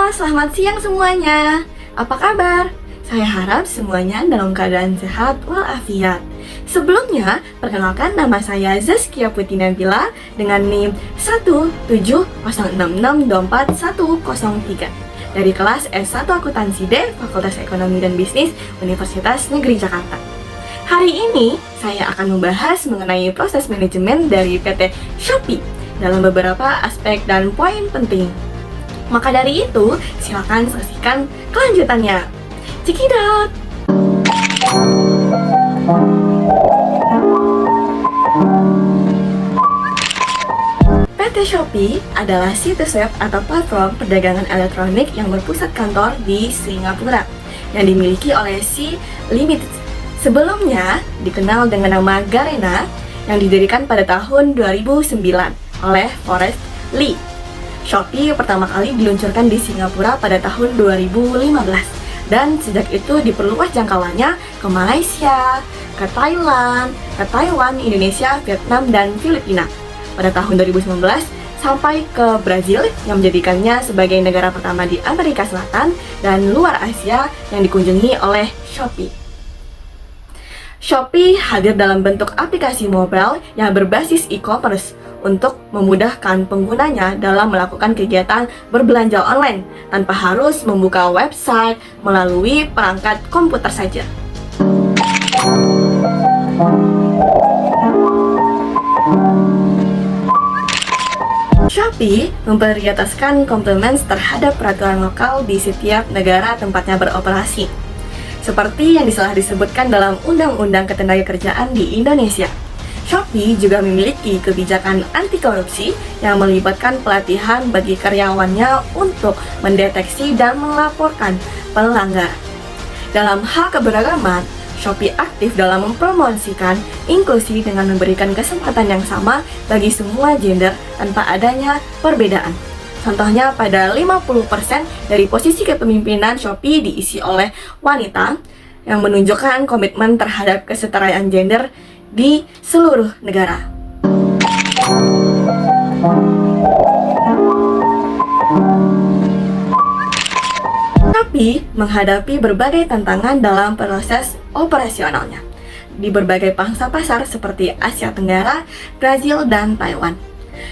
Selamat siang semuanya. Apa kabar? Saya harap semuanya dalam keadaan sehat walafiat. Sebelumnya, perkenalkan nama saya Zaskia Putri Nabila dengan NIM 17066241103 dari kelas S1 Akuntansi D, Fakultas Ekonomi dan Bisnis, Universitas Negeri Jakarta. Hari ini, saya akan membahas mengenai proses manajemen dari PT Shopee dalam beberapa aspek dan poin penting. Maka dari itu, silakan saksikan kelanjutannya. Cekidot! PT Shopee adalah situs web atau platform perdagangan elektronik yang berpusat kantor di Singapura yang dimiliki oleh Sea Limited. Sebelumnya dikenal dengan nama Garena yang didirikan pada tahun 2009 oleh Forrest Li. Shopee pertama kali diluncurkan di Singapura pada tahun 2015 dan sejak itu diperluas jangkauannya ke Malaysia, ke Thailand, ke Taiwan, Indonesia, Vietnam, dan Filipina. Pada tahun 2019 sampai ke Brazil yang menjadikannya sebagai negara pertama di Amerika Selatan dan luar Asia yang dikunjungi oleh Shopee. Shopee hadir dalam bentuk aplikasi mobile yang berbasis e-commerce untuk memudahkan penggunanya dalam melakukan kegiatan berbelanja online tanpa harus membuka website melalui perangkat komputer saja. Shopee memprioritaskan compliance terhadap peraturan lokal di setiap negara tempatnya beroperasi, seperti yang telah disebutkan dalam Undang-Undang Ketenagakerjaan di Indonesia. Shopee juga memiliki kebijakan anti korupsi yang melibatkan pelatihan bagi karyawannya untuk mendeteksi dan melaporkan pelanggaran. Dalam hal keberagaman, Shopee aktif dalam mempromosikan inklusi dengan memberikan kesempatan yang sama bagi semua gender tanpa adanya perbedaan. Contohnya pada 50% dari posisi kepemimpinan Shopee diisi oleh wanita yang menunjukkan komitmen terhadap kesetaraan gender di seluruh negara. Shopee menghadapi berbagai tantangan dalam proses operasionalnya di berbagai pangsa pasar seperti Asia Tenggara, Brazil, dan Taiwan.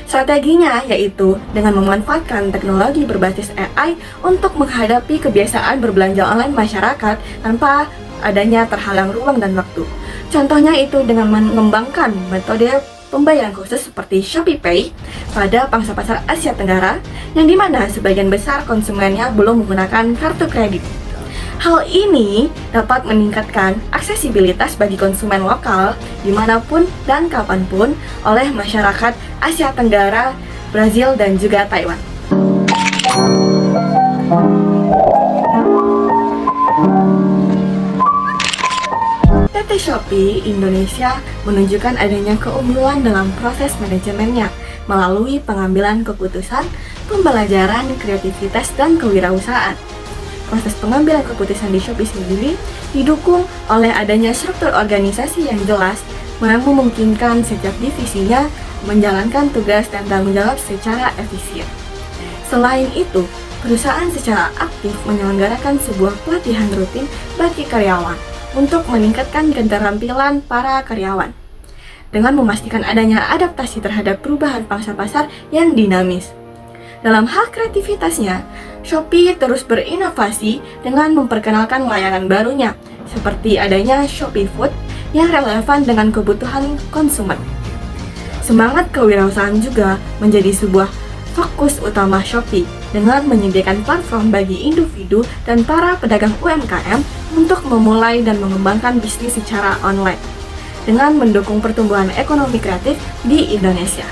Strateginya yaitu dengan memanfaatkan teknologi berbasis AI untuk menghadapi kebiasaan berbelanja online masyarakat tanpa adanya terhalang ruang dan waktu. Contohnya itu dengan mengembangkan metode pembayaran khusus seperti ShopeePay pada pangsa pasar Asia Tenggara yang dimana sebagian besar konsumennya belum menggunakan kartu kredit. Hal ini dapat meningkatkan aksesibilitas bagi konsumen lokal dimanapun dan kapanpun oleh masyarakat Asia Tenggara, Brazil, dan juga Taiwan. PT Shopee Indonesia menunjukkan adanya keunggulan dalam proses manajemennya melalui pengambilan keputusan, pembelajaran, kreativitas, dan kewirausahaan. Proses pengambilan keputusan di Shopee sendiri didukung oleh adanya struktur organisasi yang jelas yang memungkinkan setiap divisinya menjalankan tugas dan tanggung jawab secara efisien. Selain itu, perusahaan secara aktif menyelenggarakan sebuah pelatihan rutin bagi karyawan untuk meningkatkan keterampilan para karyawan dengan memastikan adanya adaptasi terhadap perubahan pangsa pasar yang dinamis. Dalam hal kreativitasnya, Shopee terus berinovasi dengan memperkenalkan layanan barunya seperti adanya Shopee Food yang relevan dengan kebutuhan konsumen. Semangat kewirausahaan juga menjadi sebuah fokus utama Shopee dengan menyediakan platform bagi individu dan para pedagang UMKM untuk memulai dan mengembangkan bisnis secara online dengan mendukung pertumbuhan ekonomi kreatif di Indonesia.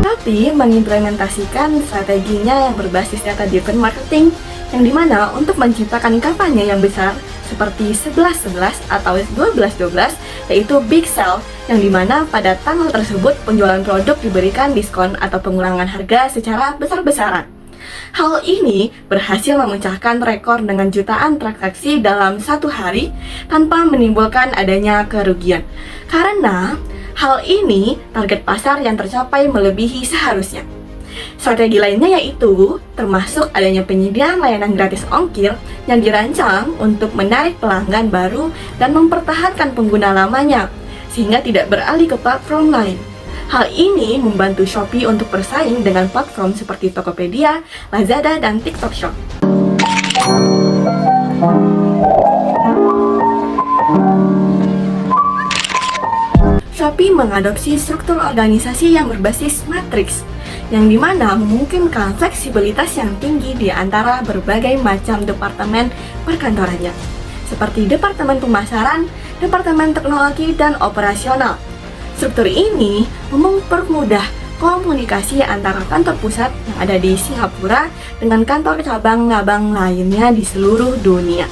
Shopee mengimplementasikan strateginya yang berbasis data-driven marketing yang dimana untuk menciptakan kampanye yang besar seperti 11-11 atau 12-12 yaitu Big Sale yang dimana pada tanggal tersebut penjualan produk diberikan diskon atau pengurangan harga secara besar-besaran. Hal ini berhasil memecahkan rekor dengan jutaan transaksi dalam satu hari tanpa menimbulkan adanya kerugian. Karena Hal ini target pasar yang tercapai melebihi seharusnya. Strategi lainnya yaitu termasuk adanya penyediaan layanan gratis ongkir yang dirancang untuk menarik pelanggan baru dan mempertahankan pengguna lamanya, sehingga tidak beralih ke platform lain. Hal ini membantu Shopee untuk bersaing dengan platform seperti Tokopedia, Lazada, dan TikTok Shop. Shopee mengadopsi struktur organisasi yang berbasis matriks, yang dimana memungkinkan fleksibilitas yang tinggi di antara berbagai macam departemen perkantorannya, seperti departemen pemasaran, departemen teknologi, dan operasional. Struktur ini mempermudah komunikasi antara kantor pusat yang ada di Singapura dengan kantor cabang-cabang lainnya di seluruh dunia.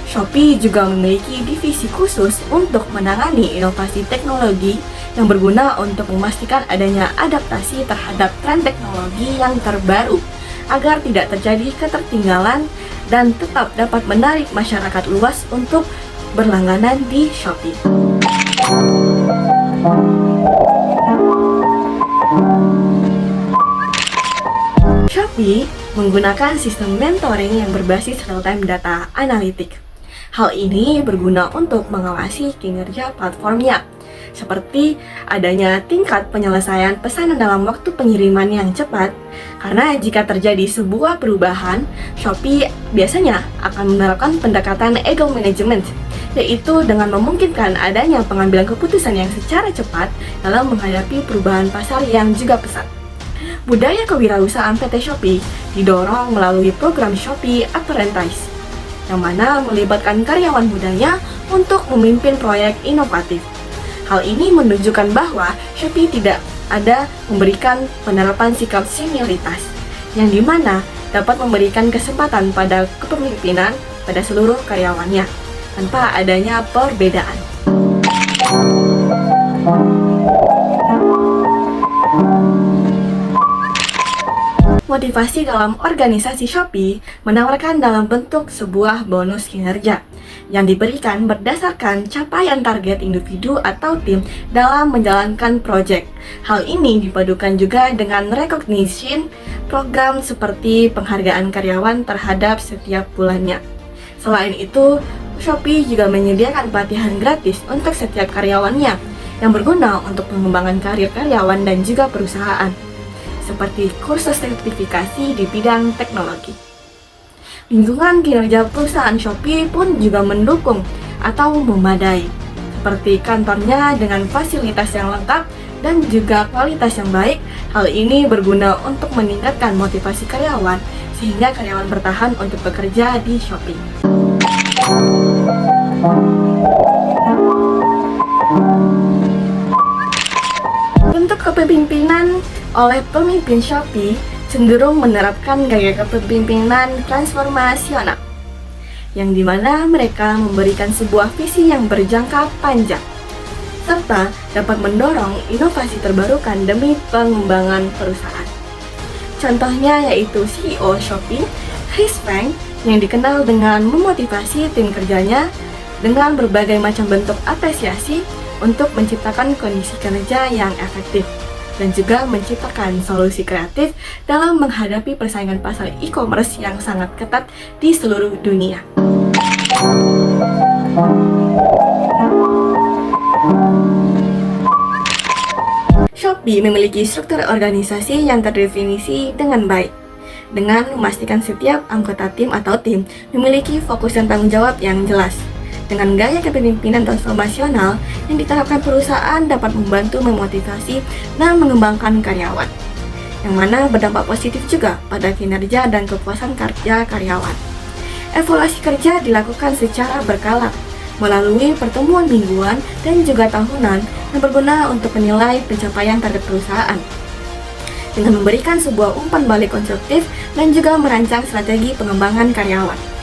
Shopee juga memiliki divisi khusus untuk menangani inovasi teknologi yang berguna untuk memastikan adanya adaptasi terhadap tren teknologi yang terbaru agar tidak terjadi ketertinggalan dan tetap dapat menarik masyarakat luas untuk berlangganan di Shopee. Shopee menggunakan sistem mentoring yang berbasis real-time data analitik. Hal ini berguna untuk mengawasi kinerja platformnya, seperti adanya tingkat penyelesaian pesanan dalam waktu pengiriman yang cepat. Karena jika terjadi sebuah perubahan, Shopee biasanya akan menerapkan pendekatan ego management, yaitu dengan memungkinkan adanya pengambilan keputusan yang secara cepat dalam menghadapi perubahan pasar yang juga pesat. Budaya kewirausahaan PT Shopee didorong melalui program Shopee Apprentice, yang mana melibatkan karyawan mudanya untuk memimpin proyek inovatif. Hal ini menunjukkan bahwa Shopee tidak ada memberikan penerapan sikap senioritas, yang dimana dapat memberikan kesempatan pada kepemimpinan pada seluruh karyawannya, tanpa adanya perbedaan. Motivasi dalam organisasi Shopee menawarkan dalam bentuk sebuah bonus kinerja yang diberikan berdasarkan capaian target individu atau tim dalam menjalankan proyek. Hal ini dipadukan juga dengan recognition program seperti penghargaan karyawan terhadap setiap bulannya. Selain itu, Shopee juga menyediakan pelatihan gratis untuk setiap karyawannya yang berguna untuk pengembangan karir karyawan dan juga perusahaan, seperti kursus sertifikasi di bidang teknologi. Lingkungan kinerja perusahaan Shopee pun juga mendukung atau memadai, seperti kantornya dengan fasilitas yang lengkap dan juga kualitas yang baik. Hal ini berguna untuk meningkatkan motivasi karyawan sehingga karyawan bertahan untuk bekerja di Shopee. Bentuk kepemimpinan oleh pemimpin Shopee cenderung menerapkan gaya kepemimpinan transformasional, yang dimana mereka memberikan sebuah visi yang berjangka panjang, serta dapat mendorong inovasi terbarukan demi pengembangan perusahaan. Contohnya yaitu CEO Shopee, Chris Feng, yang dikenal dengan memotivasi tim kerjanya dengan berbagai macam bentuk apresiasi untuk menciptakan kondisi kerja yang efektif dan juga menciptakan solusi kreatif dalam menghadapi persaingan pasar e-commerce yang sangat ketat di seluruh dunia. Shopee memiliki struktur organisasi yang terdefinisi dengan baik, dengan memastikan setiap anggota tim atau tim memiliki fokus dan tanggung jawab yang jelas. Dengan gaya kepemimpinan transformasional yang diterapkan, perusahaan dapat membantu memotivasi dan mengembangkan karyawan, yang mana berdampak positif juga pada kinerja dan kepuasan kerja karyawan. Evaluasi kerja dilakukan secara berkala melalui pertemuan mingguan dan juga tahunan yang berguna untuk menilai pencapaian target perusahaan, dengan memberikan sebuah umpan balik konstruktif dan juga merancang strategi pengembangan karyawan.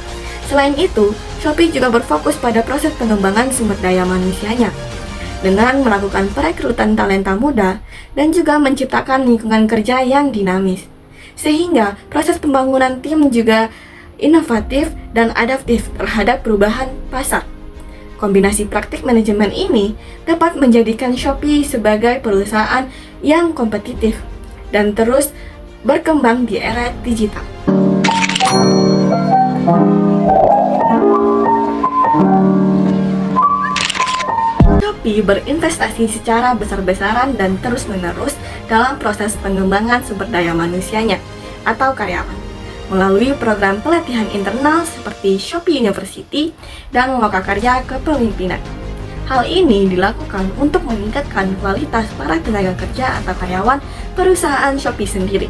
Selain itu, Shopee juga berfokus pada proses pengembangan sumber daya manusianya dengan melakukan perekrutan talenta muda dan juga menciptakan lingkungan kerja yang dinamis, sehingga proses pembangunan tim juga inovatif dan adaptif terhadap perubahan pasar. Kombinasi praktik manajemen ini dapat menjadikan Shopee sebagai perusahaan yang kompetitif dan terus berkembang di era digital. Shopee berinvestasi secara besar-besaran dan terus-menerus dalam proses pengembangan sumber daya manusianya atau karyawan melalui program pelatihan internal seperti Shopee University dan Lokakarya Kepemimpinan. Hal ini dilakukan untuk meningkatkan kualitas para tenaga kerja atau karyawan perusahaan Shopee sendiri.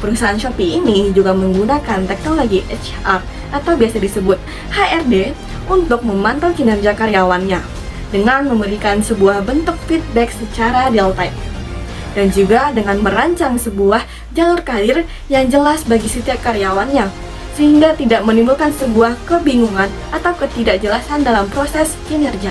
Perusahaan Shopee ini juga menggunakan teknologi HR atau biasa disebut HRD untuk memantau kinerja karyawannya dengan memberikan sebuah bentuk feedback secara real time dan juga dengan merancang sebuah jalur karir yang jelas bagi setiap karyawannya sehingga tidak menimbulkan sebuah kebingungan atau ketidakjelasan dalam proses kinerja.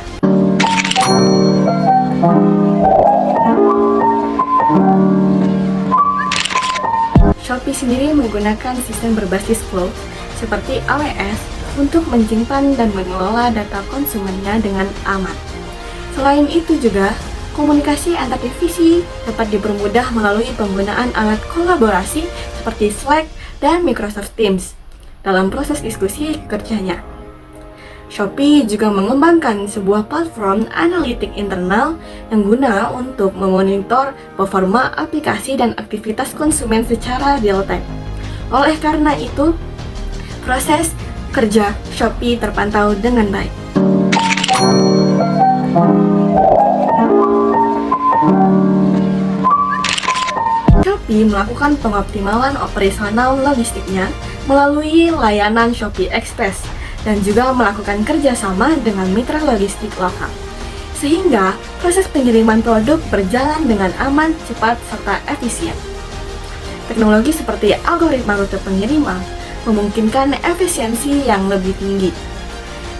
Shopee sendiri menggunakan sistem berbasis cloud seperti AWS untuk menyimpan dan mengelola data konsumennya dengan aman. Selain itu juga, komunikasi antar divisi dapat dipermudah melalui penggunaan alat kolaborasi seperti Slack dan Microsoft Teams dalam proses diskusi kerjanya. Shopee juga mengembangkan sebuah platform analitik internal yang guna untuk memonitor performa aplikasi dan aktivitas konsumen secara real time. Oleh karena itu, proses kerja Shopee terpantau dengan baik. Shopee melakukan pengoptimalan operasional logistiknya melalui layanan Shopee Express dan juga melakukan kerjasama dengan mitra logistik lokal, sehingga proses pengiriman produk berjalan dengan aman, cepat, serta efisien. Teknologi seperti algoritma rute pengiriman memungkinkan efisiensi yang lebih tinggi.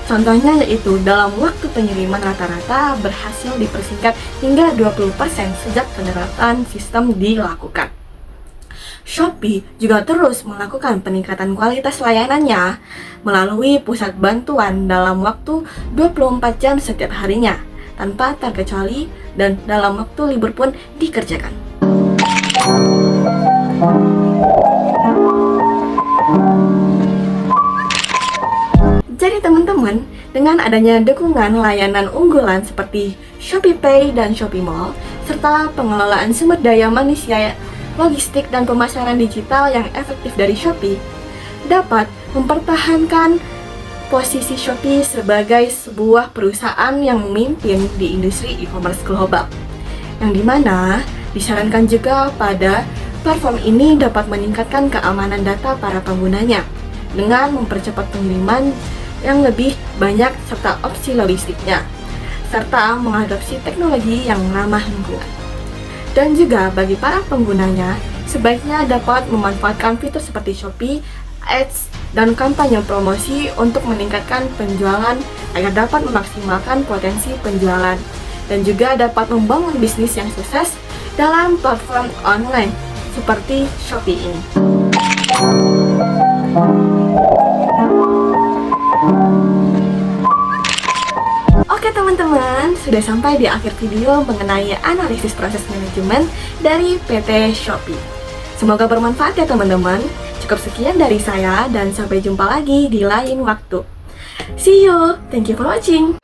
Contohnya yaitu dalam waktu pengiriman rata-rata berhasil dipersingkat hingga 20% sejak penerapan sistem dilakukan. Shopee juga terus melakukan peningkatan kualitas layanannya melalui pusat bantuan dalam waktu 24 jam setiap harinya tanpa terkecuali dan dalam waktu libur pun dikerjakan. Jadi teman-teman, dengan adanya dukungan layanan unggulan seperti ShopeePay dan Shopee Mall, serta pengelolaan sumber daya manusia, logistik, dan pemasaran digital yang efektif dari Shopee, dapat mempertahankan posisi Shopee sebagai sebuah perusahaan yang memimpin di industri e-commerce global. Yang dimana disarankan juga pada platform ini dapat meningkatkan keamanan data para penggunanya dengan mempercepat pengiriman yang lebih banyak serta opsi logistiknya, serta mengadopsi teknologi yang ramah lingkungan. Dan juga bagi para penggunanya, sebaiknya dapat memanfaatkan fitur seperti Shopee, Ads, dan kampanye promosi untuk meningkatkan penjualan agar dapat memaksimalkan potensi penjualan dan juga dapat membangun bisnis yang sukses dalam platform online seperti Shopee ini. Oke teman-teman, sudah sampai di akhir video mengenai analisis proses manajemen dari PT Shopee. Semoga bermanfaat ya teman-teman. Cukup sekian dari saya dan sampai jumpa lagi di lain waktu. See you, thank you for watching.